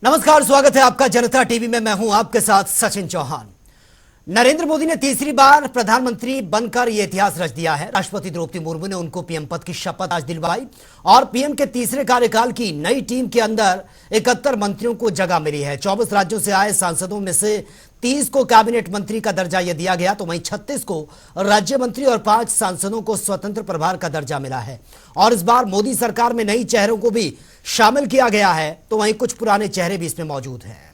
नमस्कार, स्वागत है आपका जनता टीवी में। मैं हूं आपके साथ सचिन चौहान। नरेंद्र मोदी ने तीसरी बार प्रधानमंत्री बनकर यह इतिहास रच दिया है। राष्ट्रपति द्रौपदी मुर्मू ने उनको पीएम पद की शपथ आज दिलवाई और पीएम के तीसरे कार्यकाल की नई टीम के अंदर 71 मंत्रियों को जगह मिली है। 24 राज्यों से आए सांसदों में से 30 को कैबिनेट मंत्री का दर्जा यह दिया गया, तो वहीं 36 को राज्य मंत्री और 5 सांसदों को स्वतंत्र प्रभार का दर्जा मिला है। और इस बार मोदी सरकार में नई चेहरों को भी शामिल किया गया है, तो वहीं कुछ पुराने चेहरे भी इसमें मौजूद हैं।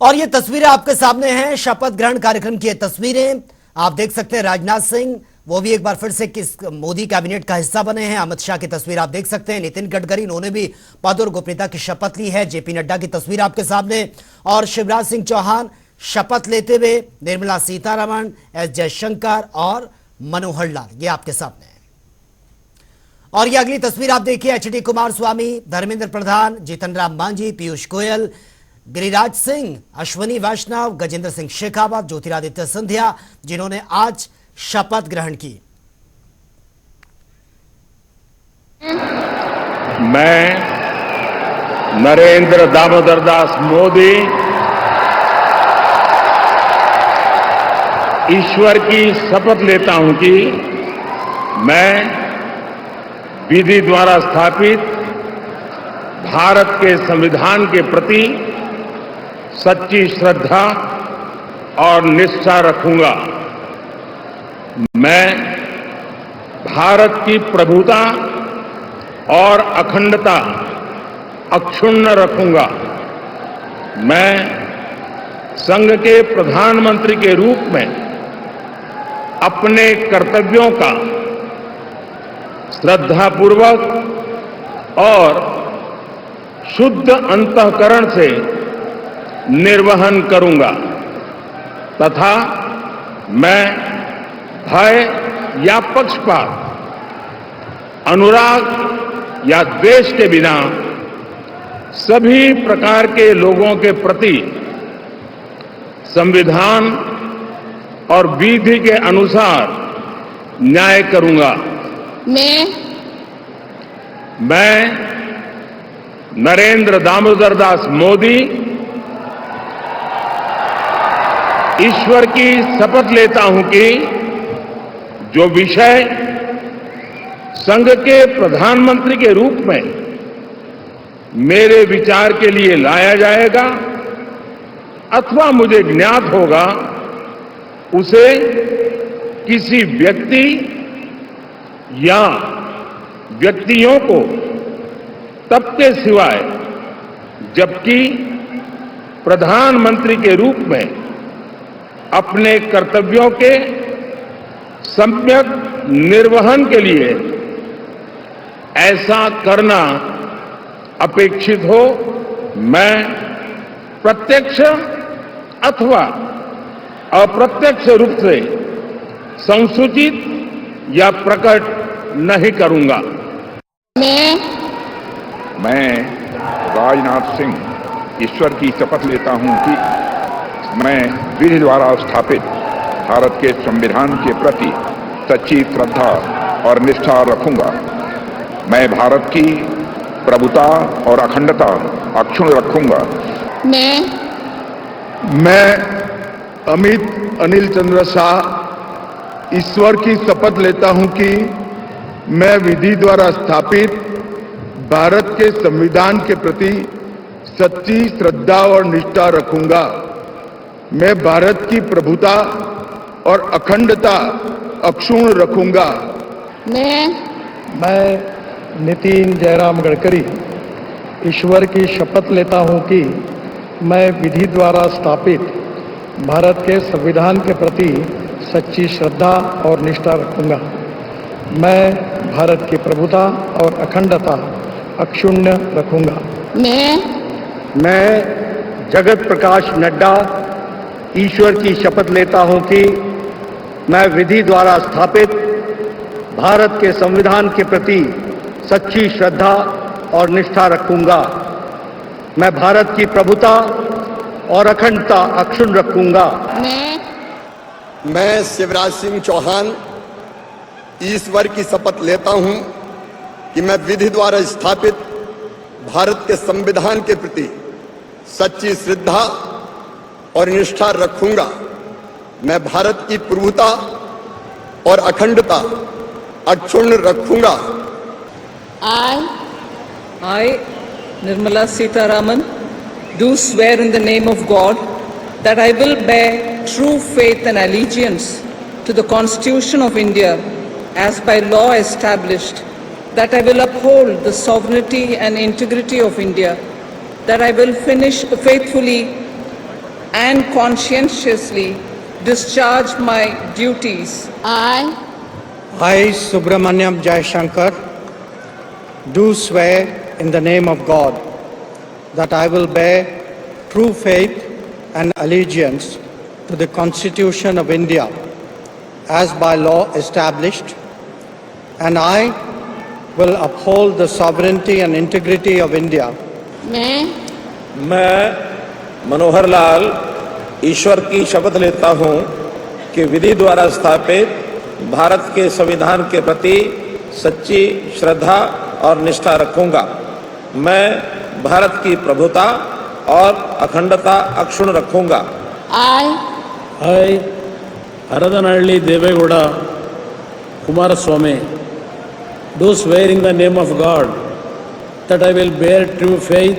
और ये तस्वीरें आपके सामने हैं, शपथ ग्रहण कार्यक्रम की ये तस्वीरें आप देख सकते हैं। राजनाथ सिंह वो भी एक बार फिर से किस मोदी कैबिनेट का हिस्सा बने हैं। अमित शाह की तस्वीर आप देख सकते हैं। नितिन गडकरी, उन्होंने भी पद और गोपनीयता की शपथ ली है। जेपी नड्डा की तस्वीर आपके सामने और शिवराज सिंह चौहान शपथ लेते हुए, निर्मला सीतारमण, एस जयशंकर और मनोहर लाल, ये आपके सामने है। और ये अगली तस्वीर आप देखिए, एचडी कुमारस्वामी, धर्मेंद्र प्रधान, जीतन राम मांझी, पीयूष गोयल, गिरिराज सिंह, अश्वनी वैष्णव, गजेंद्र सिंह शेखावत, ज्योतिरादित्य सिंधिया, जिन्होंने आज शपथ ग्रहण की। मैं नरेंद्र दामोदर दास मोदी ईश्वर की शपथ लेता हूं कि मैं विधि द्वारा स्थापित भारत के संविधान के प्रति सच्ची श्रद्धा और निष्ठा रखूंगा। मैं भारत की प्रभुता और अखंडता अक्षुण्ण रखूंगा। मैं संघ के प्रधानमंत्री के रूप में अपने कर्तव्यों का श्रद्धापूर्वक और शुद्ध अंतःकरण से निर्वहन करूंगा तथा मैं भय या पक्षपात, अनुराग या द्वेष के बिना सभी प्रकार के लोगों के प्रति संविधान और विधि के अनुसार न्याय करूंगा। मैं नरेंद्र दामोदर दास मोदी ईश्वर की शपथ लेता हूं कि जो विषय संघ के प्रधानमंत्री के रूप में मेरे विचार के लिए लाया जाएगा अथवा मुझे ज्ञात होगा, उसे किसी व्यक्ति या व्यक्तियों को तब के सिवाय जबकि प्रधानमंत्री के रूप में अपने कर्तव्यों के सम्यक निर्वहन के लिए ऐसा करना अपेक्षित हो, मैं प्रत्यक्ष अथवा अप्रत्यक्ष रूप से संसूचित या प्रकट नहीं करूंगा। मैं राजनाथ सिंह ईश्वर की शपथ लेता हूं कि मैं विधि द्वारा स्थापित भारत के संविधान के प्रति सच्ची श्रद्धा और निष्ठा रखूंगा। मैं भारत की प्रभुता और अखंडता अक्षुण्ण रखूंगा। मैं अमित अनिल चंद्र शाह ईश्वर की शपथ लेता हूं कि मैं विधि द्वारा स्थापित भारत के संविधान के प्रति सच्ची श्रद्धा और निष्ठा रखूंगा। मैं भारत की प्रभुता और अखंडता अक्षुण्ण रखूंगा। मैं नितिन जयराम गडकरी ईश्वर की शपथ लेता हूं कि मैं विधि द्वारा स्थापित भारत के संविधान के प्रति सच्ची श्रद्धा और निष्ठा रखूंगा। मैं भारत की प्रभुता और अखंडता अक्षुण्ण रखूंगा। मैं जगत प्रकाश नड्डा ईश्वर की शपथ लेता हूं कि मैं विधि द्वारा स्थापित भारत के संविधान के प्रति सच्ची श्रद्धा और निष्ठा रखूंगा। मैं भारत की प्रभुता और अखंडता अक्षुण्ण रखूंगा। मैं शिवराज सिंह चौहान ईश्वर की शपथ लेता हूं कि मैं विधि द्वारा स्थापित भारत के संविधान के प्रति सच्ची श्रद्धा और निष्ठा रखूंगा। मैं भारत की प्रभुता और अखंडता अक्षुण्ण रखूंगा। I, Nirmala Sitharaman, do swear in the name of God that I will bear true faith and allegiance to the Constitution of India as by law established, that I will uphold the sovereignty and integrity of India, that I will faithfully and conscientiously discharge my duties. I, Subramanyam Jaishankar, do swear in the name of God that I will bear true faith and allegiance to the Constitution of India as by law established, and I will uphold the sovereignty and integrity of India. मैं मनोहर लाल ईश्वर की शपथ लेता हूं कि विधि द्वारा स्थापित भारत के संविधान के प्रति सच्ची श्रद्धा और निष्ठा रखूंगा। मैं भारत की प्रभुता और अखंडता अक्षुण्ण रखूंगा। I, Haradanalli Devegowda Kumaraswamy, do swear in the name of God that I will bear true faith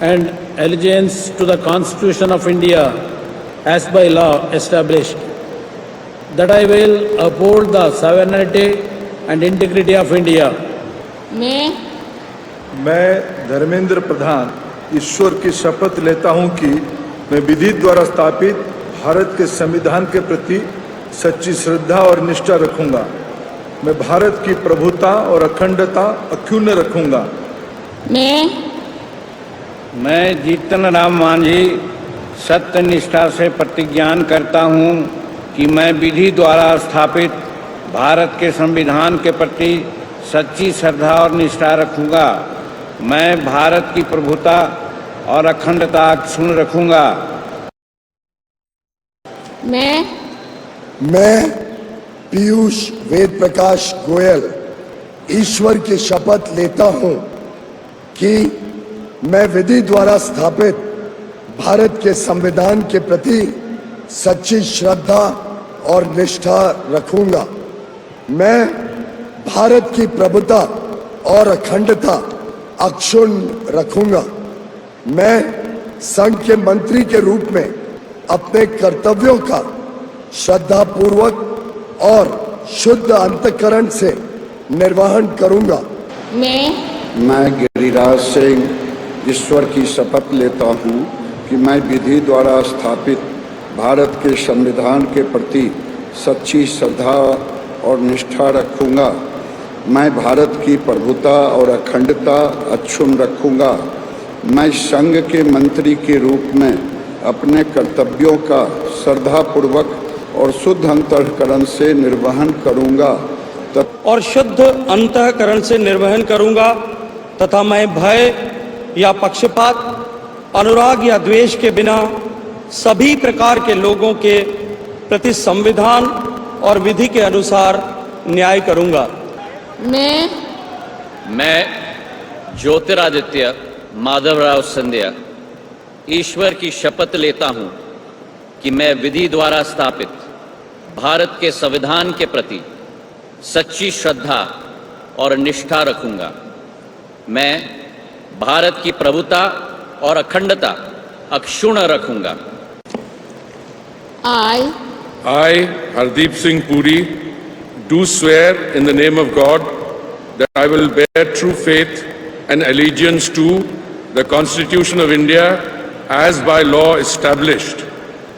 and allegiance to the Constitution of India as by law established, that I will uphold the sovereignty and integrity of India. मैं धर्मेंद्र प्रधान ईश्वर की शपथ लेता हूं कि मैं विधि द्वारा स्थापित भारत के संविधान के प्रति सच्ची श्रद्धा और निष्ठा रखूंगा। मैं भारत की प्रभुता और अखंडता अक्षुण्ण रखूंगा। मैं जीतन राम मांझी सत्य निष्ठा से प्रतिज्ञान करता हूं कि मैं विधि द्वारा स्थापित भारत के संविधान के प्रति सच्ची श्रद्धा और निष्ठा रखूंगा। मैं भारत की प्रभुता और अखंडता अक्षुण्ण रखूंगा। मैं पीयूष वेद प्रकाश गोयल ईश्वर की शपथ लेता हूं कि मैं विधि द्वारा स्थापित भारत के संविधान के प्रति सच्ची श्रद्धा और निष्ठा रखूंगा। मैं भारत की प्रभुता और अखंडता अक्षुण्ण रखूंगा। मैं संघ के मंत्री के रूप में अपने कर्तव्यों का श्रद्धापूर्वक और शुद्ध अंतःकरण से निर्वहन करूंगा। मैं गिरिराज सिंह ईश्वर की शपथ लेता हूं कि मैं विधि द्वारा स्थापित भारत के संविधान के प्रति सच्ची श्रद्धा और निष्ठा रखूंगा। मैं भारत की प्रभुता और अखंडता अक्षुण्ण रखूंगा। मैं संघ के मंत्री के रूप में अपने कर्तव्यों का श्रद्धापूर्वक और शुद्ध अंतःकरण से निर्वहन करूंगा तथा मैं भय या पक्षपात, अनुराग या द्वेष के बिना सभी प्रकार के लोगों के प्रति संविधान और विधि के अनुसार न्याय करूंगा। मैं ज्योतिरादित्य माधवराव सिंधिया ईश्वर की शपथ लेता हूं कि मैं विधि द्वारा स्थापित भारत के संविधान के प्रति सच्ची श्रद्धा और निष्ठा रखूंगा। मैं भारत की प्रभुता और अखंडता अक्षुण्ण रखूंगा। I, Hardeep Singh Puri, do swear in the name of God that I will bear true faith and allegiance to the Constitution of India as by law established,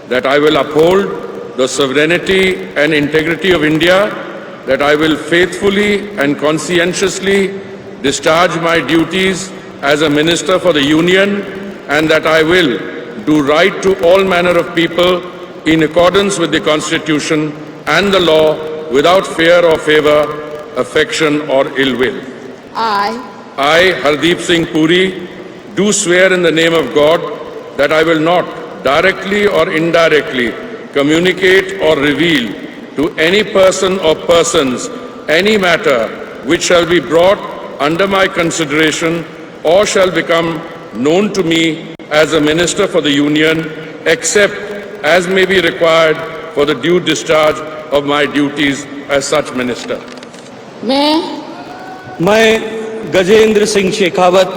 that I will uphold the sovereignty and integrity of India, that I will faithfully and conscientiously discharge my duties as a Minister for the Union, and that I will do right to all manner of people in accordance with the Constitution and the law without fear or favor, affection or ill will. I, Hardeep Singh Puri, do swear in the name of God that I will not directly or indirectly communicate or reveal to any person or persons any matter which shall be brought under my consideration or shall become known to me as a minister for the Union, except as may be required for the due discharge of my duties as such minister. मैं गजेंद्र सिंह शेखावत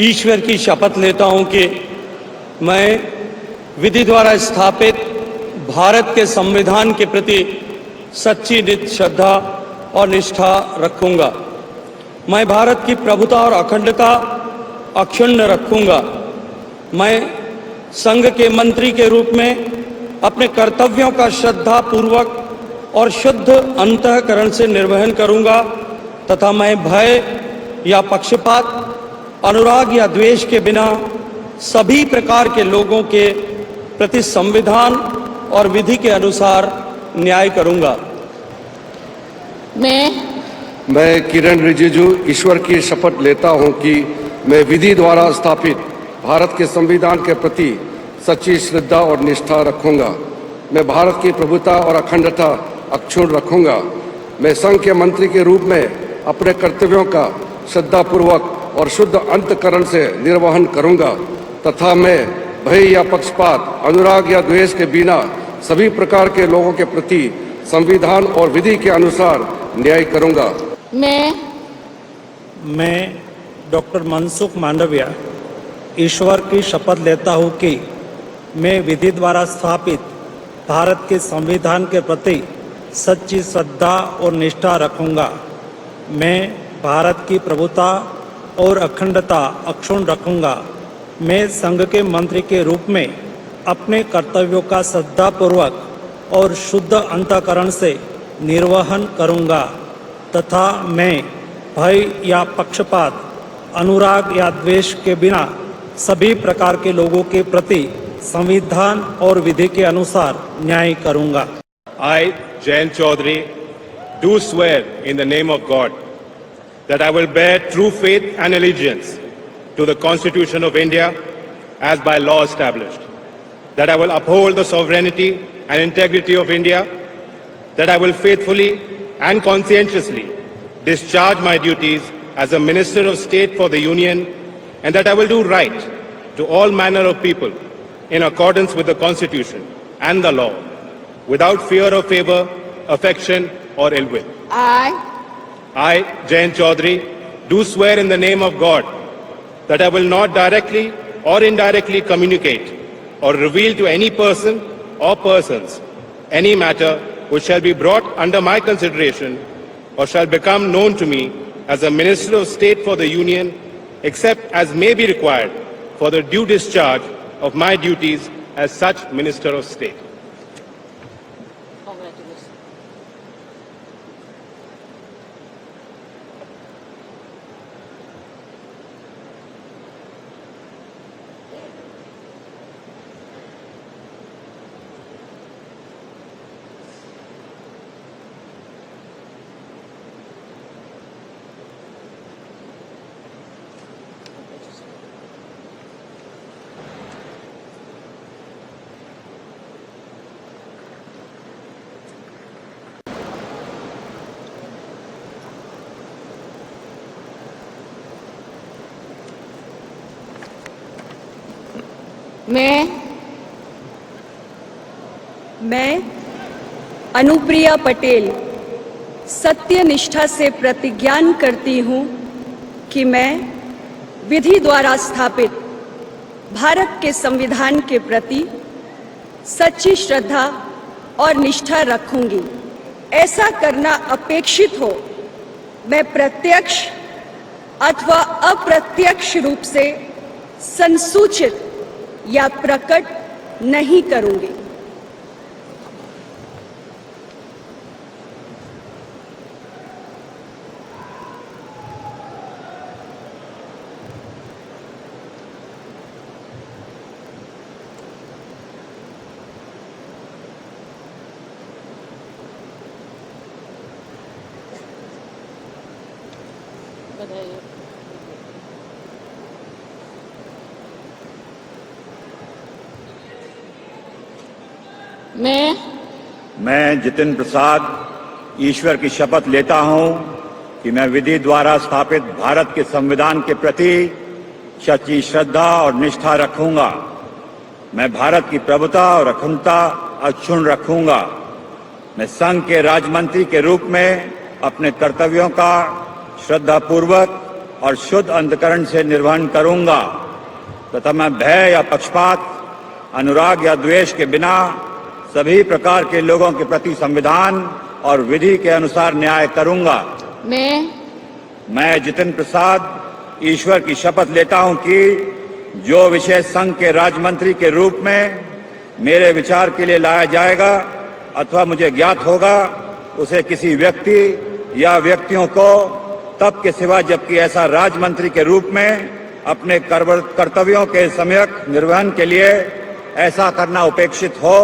ईश्वर की शपथ लेता हूं कि मैं विधि द्वारा स्थापित भारत के संविधान के प्रति सच्ची श्रद्धा और निष्ठा रखूंगा। मैं भारत की प्रभुता और अखंडता अक्षुण्ण रखूंगा। मैं संघ के मंत्री के रूप में अपने कर्तव्यों का श्रद्धा पूर्वक और शुद्ध अंतःकरण से निर्वहन करूंगा तथा मैं भय या पक्षपात, अनुराग या द्वेष के बिना सभी प्रकार के लोगों के प्रति संविधान और विधि के अनुसार न्याय करूंगा। मैं किरण रिजिजू ईश्वर की शपथ लेता हूं कि मैं विधि द्वारा स्थापित भारत के संविधान के प्रति सच्ची श्रद्धा और निष्ठा रखूंगा। मैं भारत की प्रभुता और अखंडता अक्षुण्ण रखूंगा। मैं संघ के मंत्री के रूप में अपने कर्तव्यों का श्रद्धापूर्वक और शुद्ध अंतःकरण से निर्वहन करूंगा तथा मैं भय या पक्षपात, अनुराग या द्वेष के बिना सभी प्रकार के लोगों के प्रति संविधान और विधि के अनुसार न्याय करूंगा। मैं डॉक्टर मनसुख मांडविया ईश्वर की शपथ लेता हूं कि मैं विधि द्वारा स्थापित भारत के संविधान के प्रति सच्ची श्रद्धा और निष्ठा रखूंगा। मैं भारत की प्रभुता और अखंडता अक्षुण्ण रखूंगा। मैं संघ के मंत्री के रूप में अपने कर्तव्यों का श्रद्धापूर्वक और शुद्ध अंतःकरण से निर्वहन करूंगा तथा मैं भय या पक्षपात, अनुराग या द्वेष के बिना सभी प्रकार के लोगों के प्रति संविधान और विधि के अनुसार न्याय करूंगा। I, Jayant Chaudhary, do swear in the name of God that I will bear true faith and allegiance to the Constitution of India as by law established, that I will uphold the sovereignty and integrity of India, that I will faithfully and conscientiously discharge my duties as a Minister of State for the Union, and that I will do right to all manner of people in accordance with the Constitution and the law, without fear or favor, affection or ill will. I, Jayant Chaudhary, do swear in the name of God that I will not directly or indirectly communicate or reveal to any person or persons any matter which shall be brought under my consideration or shall become known to me as a Minister of State for the Union, except as may be required for the due discharge of my duties as such Minister of State. मैं अनुप्रिया पटेल सत्य निष्ठा से प्रतिज्ञान करती हूँ कि मैं विधि द्वारा स्थापित भारत के संविधान के प्रति सच्ची श्रद्धा और निष्ठा रखूंगी। ऐसा करना अपेक्षित हो, मैं प्रत्यक्ष अथवा अप्रत्यक्ष रूप से संसूचित या प्रकट नहीं करूंगी। मैं जितिन प्रसाद ईश्वर की शपथ लेता हूं कि मैं विधि द्वारा स्थापित भारत के संविधान के प्रति सच्ची श्रद्धा और निष्ठा रखूंगा। मैं भारत की प्रभुता और अखंडता अक्षुण्ण रखूंगा। मैं संघ के राज्यमंत्री के रूप में अपने कर्तव्यों का श्रद्धापूर्वक और शुद्ध अंतःकरण से निर्वहन करूंगा तथा मैं भय या पक्षपात, अनुराग या द्वेष के बिना सभी प्रकार के लोगों के प्रति संविधान और विधि के अनुसार न्याय करूंगा। मैं जितेंद्र प्रसाद ईश्वर की शपथ लेता हूं कि जो विषय संघ के राज्यमंत्री के रूप में मेरे विचार के लिए लाया जाएगा अथवा मुझे ज्ञात होगा, उसे किसी व्यक्ति या व्यक्तियों को तब के सिवा जबकि ऐसा राज्यमंत्री के रूप में अपने कर्तव्यों के सम्यक निर्वहन के लिए ऐसा करना उपेक्षित हो,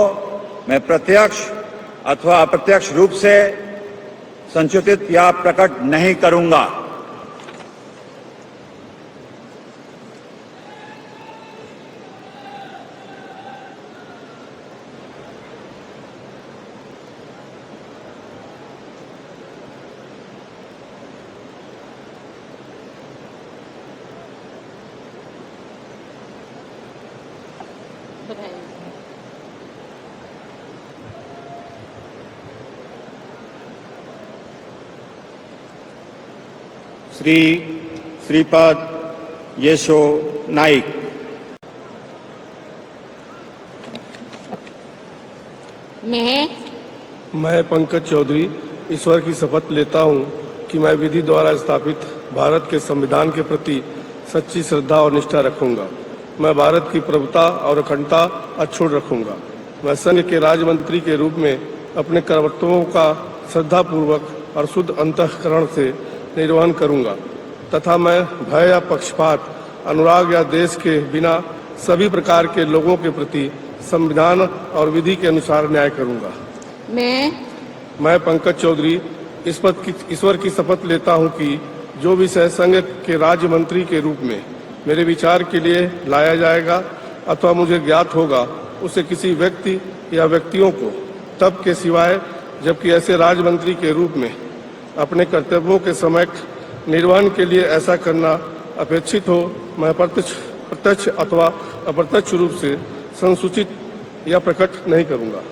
मैं प्रत्यक्ष अथवा अप्रत्यक्ष रूप से संचित या प्रकट नहीं करूंगा। श्री श्रीपद यशो नाइक। मैं पंकज चौधरी ईश्वर की शपथ लेता हूं कि मैं विधि द्वारा स्थापित भारत के संविधान के प्रति सच्ची श्रद्धा और निष्ठा रखूंगा। मैं भारत की प्रभुता और अखंडता अक्षुण्ण रखूंगा। मैं संघ के राज्यमंत्री के रूप में अपने कर्तव्यों का श्रद्धापूर्वक और शुद्ध अंतःकरण से निर्वहन करूंगा तथा मैं भय या पक्षपात, अनुराग या देश के बिना सभी प्रकार के लोगों के प्रति संविधान और विधि के अनुसार न्याय करूंगा। मैं पंकज चौधरी ईश्वर की शपथ लेता हूं कि जो विषय संघ के राज्य मंत्री के रूप में मेरे विचार के लिए लाया जाएगा अथवा मुझे ज्ञात होगा, उसे किसी व्यक्ति या व्यक्तियों को तब के सिवाय जबकि ऐसे राज्य मंत्री के रूप में अपने कर्तव्यों के समय निर्वहन के लिए ऐसा करना अपेक्षित हो, मैं प्रत्यक्ष अथवा अप्रत्यक्ष रूप से संसूचित या प्रकट नहीं करूंगा।